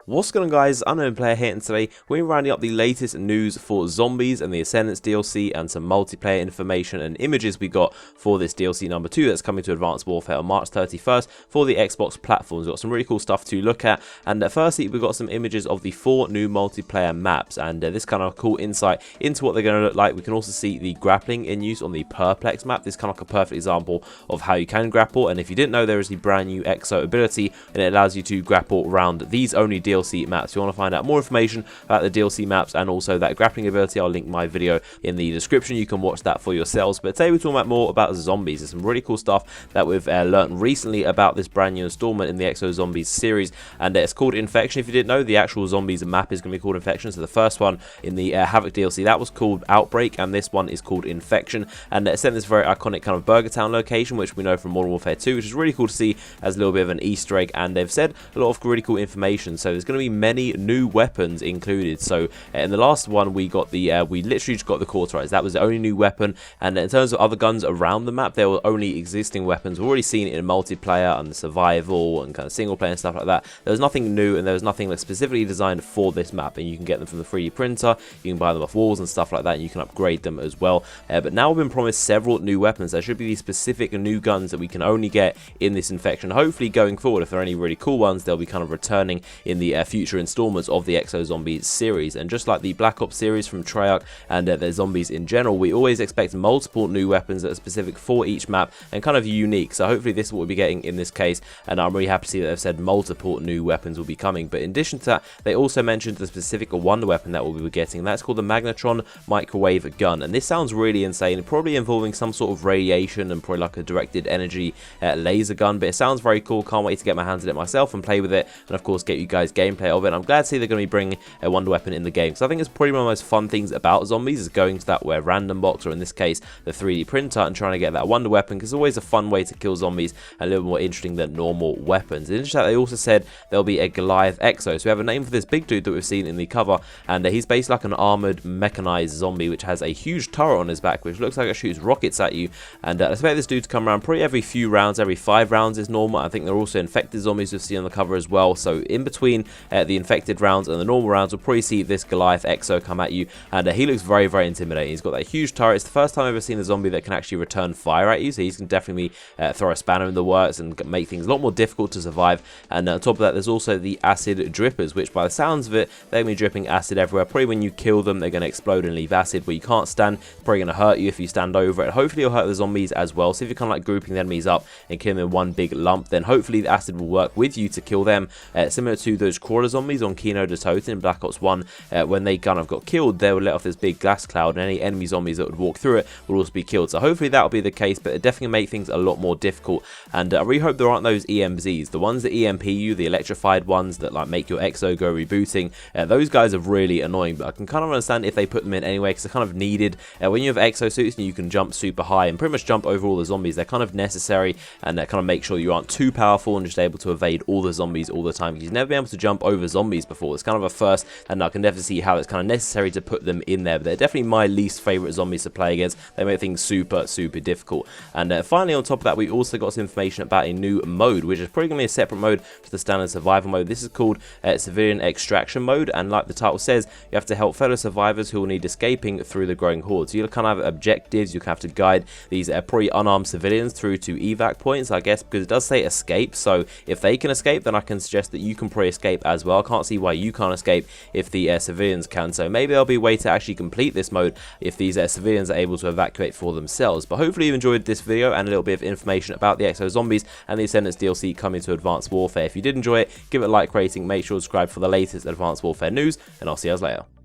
What's going on, guys? Unknown Player here, and today we're rounding up the latest news for Zombies and the Ascendance DLC and some multiplayer information and images we got for this DLC number 2 that's coming to Advanced Warfare on March 31st for the Xbox platforms. We've got some really cool stuff to look at, and firstly we've got some images of the 4 new multiplayer maps, and this kind of cool insight into what they're going to look like. We can also see the grappling in use on the Perplex map. This is kind of like a perfect example of how you can grapple, and if you didn't know, there is the brand new Exo ability, and it allows you to grapple around these only DLC maps. If you want to find out more information about the DLC maps and also that grappling ability, I'll link my video in the description. You can watch that for yourselves. But today we're talking about more about zombies. There's some really cool stuff that we've learned recently about this brand new installment in the Exo Zombies series, and it's called Infection. If you didn't know, the actual zombies map is going to be called Infection. So the first one in the Havoc DLC, that was called Outbreak, and this one is called Infection, and it's set in this very iconic kind of Burger Town location, which we know from Modern Warfare 2, which is really cool to see as a little bit of an Easter egg. And they've said a lot of really cool information, so there's going to be many new weapons included. So in the last one we got the we literally just got the cauterize. That was the only new weapon, and in terms of other guns around the map, there were only existing weapons. We've already seen it in multiplayer and survival and kind of single player and stuff like that. There was nothing new, and there was nothing that's specifically designed for this map, and you can get them from the 3D printer, you can buy them off walls and stuff like that, and you can upgrade them as well. But now we've been promised several new weapons. There should be these specific new guns that we can only get in this Infection. Hopefully going forward, if there are any really cool ones, they'll be kind of returning in the future installments of the Exo Zombies series. And just like the Black Ops series from Treyarch and their zombies in general, we always expect multiple new weapons that are specific for each map and kind of unique. So hopefully this is what we'll be getting in this case, and I'm really happy to see that they've said multiple new weapons will be coming. But in addition to that, they also mentioned the specific wonder weapon that we'll be getting, and that's called the Magnetron microwave gun. And this sounds really insane, probably involving some sort of radiation and probably like a directed energy laser gun, but it sounds very cool. Can't wait to get my hands on it myself and play with it, and of course get you guys gameplay of it. And I'm glad to see they're going to be bringing a wonder weapon in the game, so I think it's probably one of the most fun things about zombies is going to that random box, or in this case the 3D printer, and trying to get that wonder weapon, because it's always a fun way to kill zombies and a little more interesting than normal weapons. In addition to that, they also said there'll be a Goliath Exo, so we have a name for this big dude that we've seen in the cover, and he's basically like an armored mechanized zombie which has a huge turret on his back which looks like it shoots rockets at you, and I expect this dude to come around probably every few rounds. Every 5 rounds is normal. I think they're also infected zombies we've seen on the cover as well, so in between the infected rounds and the normal rounds we'll probably see this Goliath Exo come at you, and he looks very, very intimidating. He's got that huge turret. It's the first time I've ever seen a zombie that can actually return fire at you, so he can definitely throw a spanner in the works and make things a lot more difficult to survive. And on top of that, there's also the acid drippers, which by the sounds of it, they're going to be dripping acid everywhere. Probably when you kill them, they're going to explode and leave acid where you can't stand. It's probably going to hurt you if you stand over it. Hopefully it'll hurt the zombies as well, so if you're kind of like grouping the enemies up and killing them in one big lump, then hopefully the acid will work with you to kill them, similar to those crawler zombies on Kino de Toten in Black Ops 1. When they kind of got killed, they would let off this big gas cloud, and any enemy zombies that would walk through it will also be killed. So hopefully that will be the case, but it definitely make things a lot more difficult. And I really hope there aren't those EMZs, the ones that EMP you, the electrified ones that like make your Exo go rebooting. Those guys are really annoying, but I can kind of understand if they put them in anyway, because they're kind of needed. When you have exosuits and you can jump super high and pretty much jump over all the zombies, they're kind of necessary, and that kind of make sure you aren't too powerful and just able to evade all the zombies all the time, because you've never been able to jump over zombies before. It's kind of a first, and I can definitely see how it's kind of necessary to put them in there, but they're definitely my least favorite zombies to play against. They make things super difficult. And finally, on top of that, we also got some information about a new mode, which is probably going to be a separate mode to the standard survival mode. This is called Civilian Extraction Mode, and like the title says, you have to help fellow survivors who will need escaping through the growing horde. So you'll kind of have objectives. You have to guide these probably unarmed civilians through to evac points, I guess, because it does say escape. So if they can escape, then I can suggest that you can probably escape as well. I can't see why you can't escape if the civilians can. So maybe there'll be a way to actually complete this mode if these civilians are able to evacuate for themselves. But hopefully you've enjoyed this video and a little bit of information about the Exo Zombies and the Ascendance DLC coming to Advanced Warfare. If you did enjoy it, give it a like rating, make sure to subscribe for the latest Advanced Warfare news, and I'll see you guys later.